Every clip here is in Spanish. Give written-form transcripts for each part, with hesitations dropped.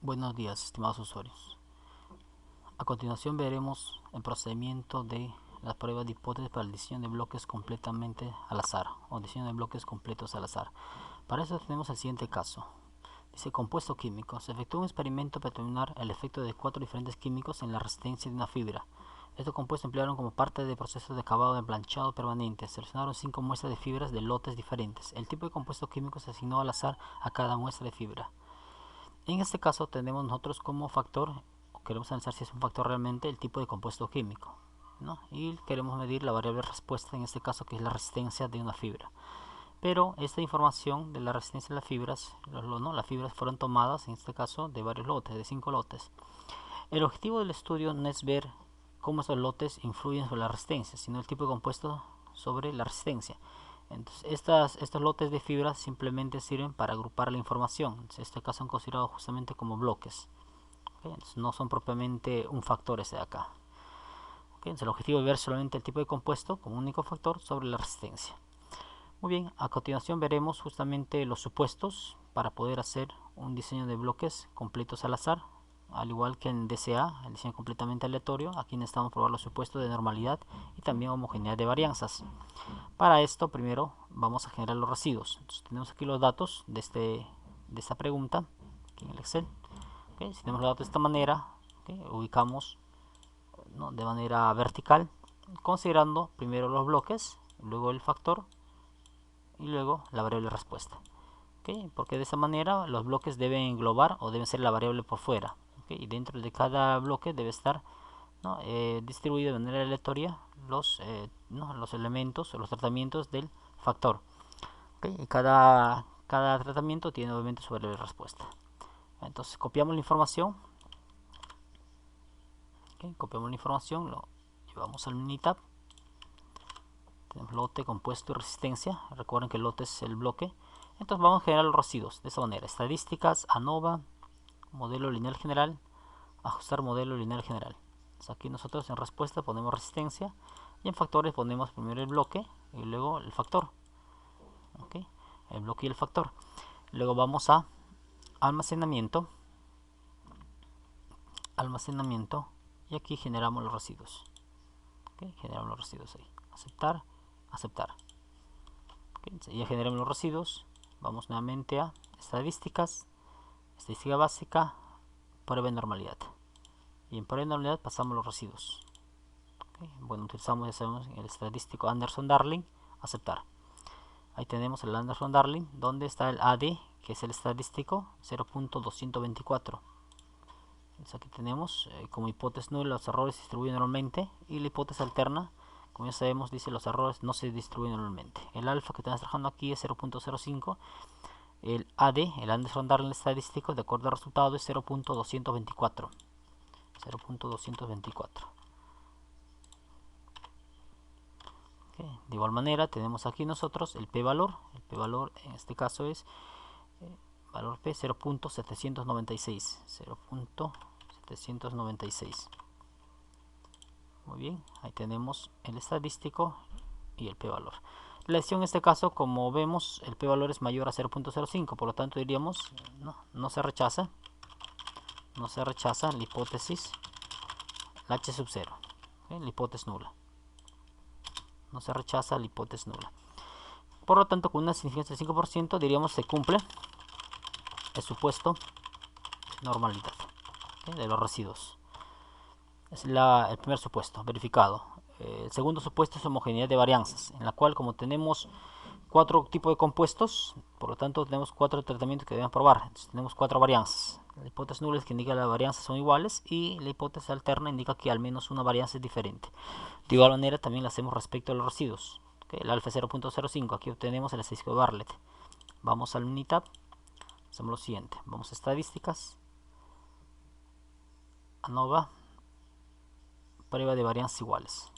Buenos días, estimados usuarios. A continuación veremos el procedimiento de la prueba de hipótesis para el diseño de bloques completamente al azar o diseño de bloques completos al azar. Para eso tenemos el siguiente caso. Dice compuesto químico. Se efectuó un experimento para determinar el efecto de 4 diferentes químicos en la resistencia de una fibra. Estos compuestos emplearon como parte de procesos de acabado de blanchado permanente. Seleccionaron 5 muestras de fibras de lotes diferentes. El tipo de compuesto químico se asignó al azar a cada muestra de fibra. En este caso tenemos nosotros como factor, queremos analizar si es un factor realmente el tipo de compuesto químico, ¿no? Y queremos medir la variable respuesta, en este caso que es la resistencia de una fibra. Pero esta información de la resistencia de las fibras, las fibras fueron tomadas en este caso de varios lotes, de 5 lotes. El objetivo del estudio no es ver cómo esos lotes influyen sobre la resistencia, sino el tipo de compuesto sobre la resistencia. Entonces, estos lotes de fibras simplemente sirven para agrupar la información. En este caso son considerados justamente como bloques. Entonces, no son propiamente un factor ese de acá. Entonces, el objetivo es ver solamente el tipo de compuesto como único factor sobre la resistencia. Muy bien, a continuación veremos justamente los supuestos para poder hacer un diseño de bloques completos al azar. Al igual que en DCA, el diseño completamente aleatorio, aquí necesitamos probar los supuestos de normalidad y también homogeneidad de varianzas. Para esto primero vamos a generar los residuos. Entonces, tenemos aquí los datos de esta pregunta aquí en el Excel. Si tenemos los datos de esta manera, ubicamos, ¿no?, de manera vertical, considerando primero los bloques, luego el factor y luego la variable respuesta. Porque de esa manera los bloques deben englobar o deben ser la variable por fuera. Y dentro de cada bloque debe estar, ¿no?, distribuido de manera aleatoria los elementos o los tratamientos del factor. Y cada tratamiento tiene obviamente su variable respuesta. Entonces copiamos la información. Copiamos la información, lo llevamos al Minitab. Tenemos lote, compuesto y resistencia. Recuerden que el lote es el bloque. Entonces vamos a generar los residuos de esta manera: estadísticas, ANOVA, modelo lineal general, ajustar modelo lineal general. Entonces aquí nosotros en respuesta ponemos resistencia y en factores ponemos primero el bloque y luego el factor. El bloque y el factor. Luego vamos a almacenamiento, y aquí generamos los residuos. Generamos los residuos ahí. Aceptar, aceptar. Ya generamos los residuos. Vamos nuevamente a estadísticas, estadística básica, prueba de normalidad. Y en prueba de normalidad pasamos los residuos. Bueno, utilizamos, ya sabemos, el estadístico Anderson-Darling, aceptar. Ahí tenemos el Anderson-Darling, donde está el AD, que es el estadístico 0.224. Entonces aquí tenemos como hipótesis nula los errores se distribuyen normalmente, y la hipótesis alterna, como ya sabemos, dice los errores no se distribuyen normalmente. El alfa que estamos trabajando aquí es 0.05. El AD, el Anderson-Darling estadístico, de acuerdo al resultado, es 0.224. 0.224. De igual manera tenemos aquí nosotros el p-valor. El p-valor en este caso es valor p 0.796. 0.796. Muy bien, ahí tenemos el estadístico y el p-valor. La decisión en este caso, como vemos, el p-valor es mayor a 0.05, por lo tanto diríamos no se rechaza. No se rechaza la hipótesis, la h sub 0, la hipótesis nula. No se rechaza la hipótesis nula. Por lo tanto, con una significancia del 5% diríamos se cumple el supuesto normalidad de los residuos. Es el primer supuesto verificado. El segundo supuesto es homogeneidad de varianzas, en la cual, como tenemos 4 tipos de compuestos, por lo tanto tenemos 4 tratamientos que debemos probar. Entonces, tenemos 4 varianzas. La hipótesis nula es que indica que las varianzas son iguales, y la hipótesis alterna indica que al menos una varianza es diferente. De igual manera también la hacemos respecto a los residuos. El alfa 0.05, aquí obtenemos el estadístico de Bartlett. Vamos al Minitab, hacemos lo siguiente: vamos a estadísticas, ANOVA, prueba de varianzas iguales.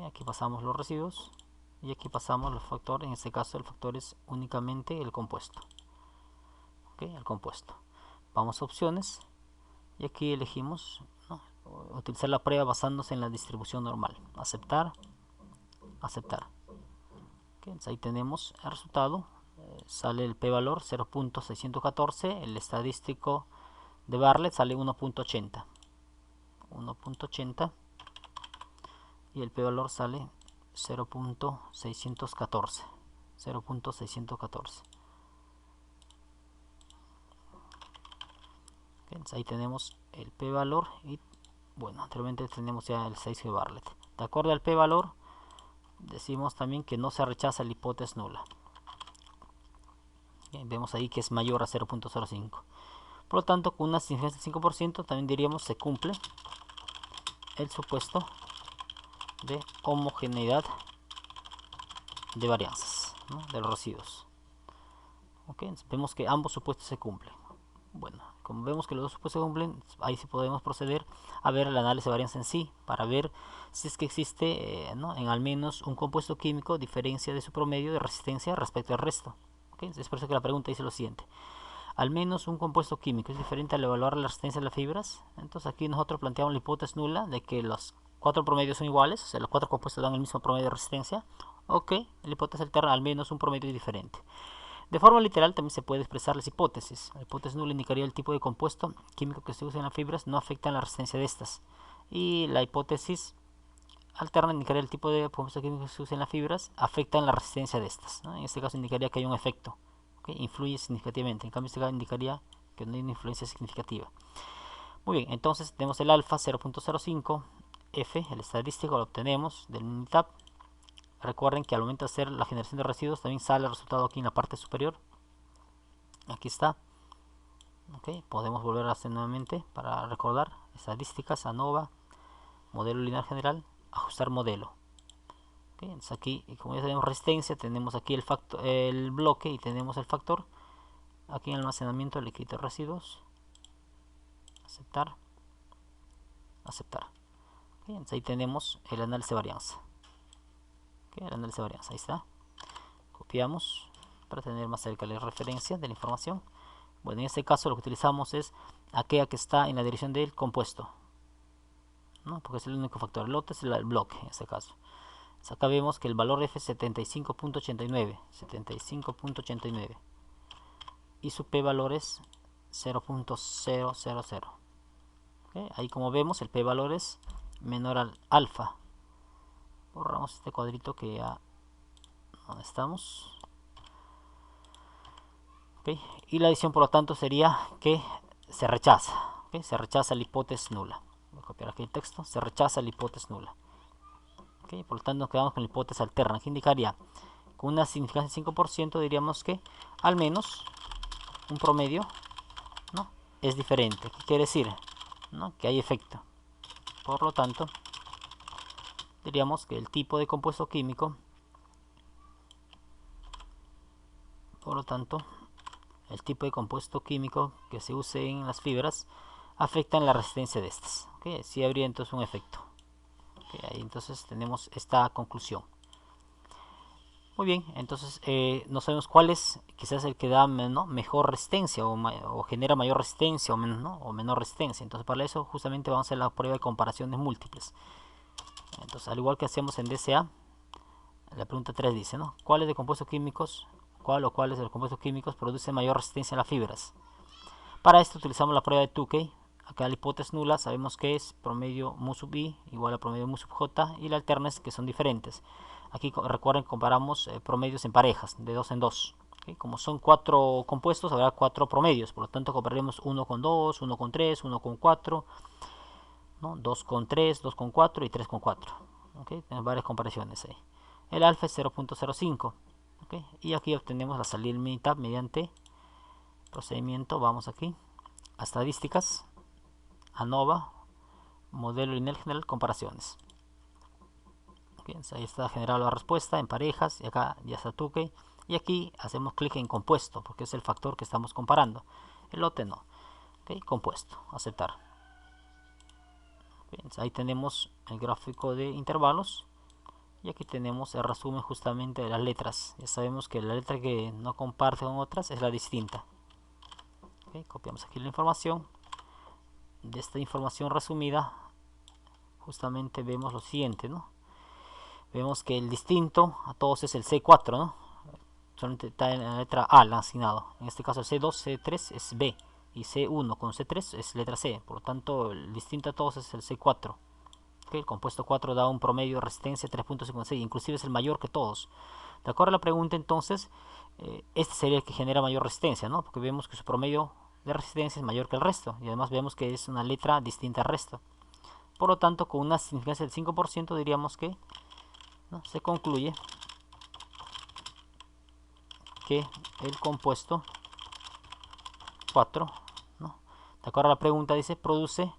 Aquí pasamos los residuos y aquí pasamos los factores. En este caso el factor es únicamente el compuesto. El compuesto. Vamos a opciones y aquí elegimos, ¿no?, utilizar la prueba basándose en la distribución normal. Aceptar, aceptar. Entonces ahí tenemos el resultado. Sale el p-valor 0.614, el estadístico de Bartlett sale 1.80. Y el p-valor sale 0.614. 0.614. Entonces ahí tenemos el p-valor y bueno, anteriormente tenemos ya el 6 de Bartlett. De acuerdo al p-valor, decimos también que no se rechaza la hipótesis nula. Bien, vemos ahí que es mayor a 0.05. Por lo tanto, con una significancia del 5% también diríamos se cumple el supuesto de homogeneidad de varianzas, ¿no?, de los residuos. Okay, vemos que ambos supuestos se cumplen. Bueno, como vemos que los dos supuestos se cumplen, ahí sí podemos proceder a ver el análisis de varianza en sí, para ver si es que existe ¿no?, en al menos un compuesto químico diferencia de su promedio de resistencia respecto al resto. Okay, es por eso que la pregunta dice lo siguiente: al menos un compuesto químico es diferente al evaluar la resistencia de las fibras. Entonces aquí nosotros planteamos la hipótesis nula de que los 4 promedios son iguales, o sea, los 4 compuestos dan el mismo promedio de resistencia, o que la hipótesis alterna al menos un promedio diferente. De forma literal también se puede expresar las hipótesis. La hipótesis nula indicaría el tipo de compuesto químico que se usa en las fibras no afecta en la resistencia de estas. Y la hipótesis alterna indicaría el tipo de compuesto químico que se usa en las fibras afecta en la resistencia de estas, ¿no? En este caso indicaría que hay un efecto, ¿okay?, influye significativamente. En cambio este caso indicaría que no hay una influencia significativa. Muy bien, entonces tenemos el alfa 0.05, F, el estadístico lo obtenemos del Minitab. Recuerden que al momento de hacer la generación de residuos también sale el resultado aquí en la parte superior. Aquí está. Okay, podemos volver a hacer nuevamente para recordar: estadísticas, ANOVA, modelo lineal general, ajustar modelo. Okay, entonces aquí, como ya tenemos resistencia, tenemos aquí el bloque y tenemos el factor. Aquí en almacenamiento le quito residuos, aceptar, aceptar. Okay, entonces ahí tenemos el análisis de varianza. Okay, el análisis de varianza, ahí está. Copiamos para tener más cerca la referencia de la información. Bueno, en este caso lo que utilizamos es aquella que está en la dirección del compuesto, ¿no?, porque es el único factor. El otro es el bloque en este caso. Entonces acá vemos que el valor F es 75.89, 75.89, y su p-valor es 0.000. ¿Okay? Ahí, como vemos, el p-valor es menor al alfa. Borramos este cuadrito que ya donde estamos. ¿Okay? Y la adición, por lo tanto, sería que se rechaza. ¿Okay? Se rechaza la hipótesis nula. Voy a copiar aquí el texto. Se rechaza la hipótesis nula. ¿Okay? Por lo tanto, nos quedamos con la hipótesis alterna, que indicaría con una significancia de 5%, diríamos que al menos un promedio, ¿no?, es diferente. ¿Qué quiere decir? ¿No?, que hay efecto. Por lo tanto, diríamos que el tipo de compuesto químico, el tipo de compuesto químico que se use en las fibras afecta en la resistencia de estas. ¿Okay? Sí habría entonces un efecto. ¿Okay? Ahí entonces tenemos esta conclusión. Muy bien, entonces no sabemos cuál es quizás el que da mejor resistencia o genera mayor resistencia o menor resistencia. Entonces para eso justamente vamos a hacer la prueba de comparaciones múltiples. Entonces, al igual que hacemos en DCA, la pregunta 3 dice, ¿no?, ¿cuáles de compuestos químicos, cuáles de los compuestos químicos producen mayor resistencia a las fibras? Para esto utilizamos la prueba de Tukey. Acá la hipótesis nula sabemos que es promedio mu sub i igual a promedio mu sub j, y la alterna es que son diferentes. Aquí recuerden, comparamos promedios en parejas, de 2 en 2. ¿Okay? Como son 4 compuestos, habrá 4 promedios, por lo tanto compararemos 1 con 2, 1 con 3, 1 con 4, ¿no?, 2 con 3, 2 con 4 y 3 con 4. ¿Okay? Tenemos varias comparaciones ahí. El alfa es 0.05. ¿Okay? Y aquí obtenemos la salida del Minitab mediante procedimiento. Vamos aquí a estadísticas, ANOVA, modelo lineal general, comparaciones. Okay, ahí está generada la respuesta en parejas, y acá ya está Tukey. Y aquí hacemos clic en compuesto, porque es el factor que estamos comparando. El lote no. Okay, compuesto, aceptar. Okay, ahí tenemos el gráfico de intervalos. Y aquí tenemos el resumen justamente de las letras. Ya sabemos que la letra que no comparte con otras es la distinta. Okay, copiamos aquí la información. De esta información resumida, justamente vemos lo siguiente, ¿no? Vemos que el distinto a todos es el C4, ¿no? Solamente está en la letra A asignado. En este caso el C2, C3 es B. y C1 con C3 es letra C, por lo tanto el distinto a todos es el C4. ¿Okay? El compuesto 4 da un promedio de resistencia 3.56, inclusive es el mayor que todos. De acuerdo a la pregunta entonces, este sería el que genera mayor resistencia, ¿no? Porque vemos que su promedio de resistencia es mayor que el resto, y además vemos que es una letra distinta al resto. Por lo tanto, con una significancia del 5% diríamos que, ¿no?, se concluye que el compuesto 4, ¿no?, de acuerdo a la pregunta, dice produce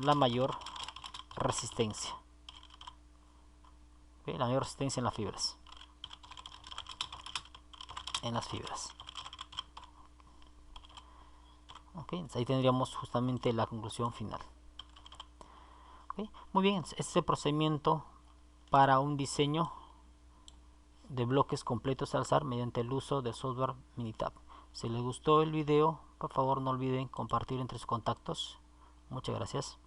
la mayor resistencia. ¿Okay? La mayor resistencia en las fibras. ¿Okay? Ahí tendríamos justamente la conclusión final. ¿Okay? Muy bien, este es el procedimiento para un diseño de bloques completos al azar mediante el uso del software Minitab. Si les gustó el video, por favor no olviden compartir entre sus contactos. Muchas gracias.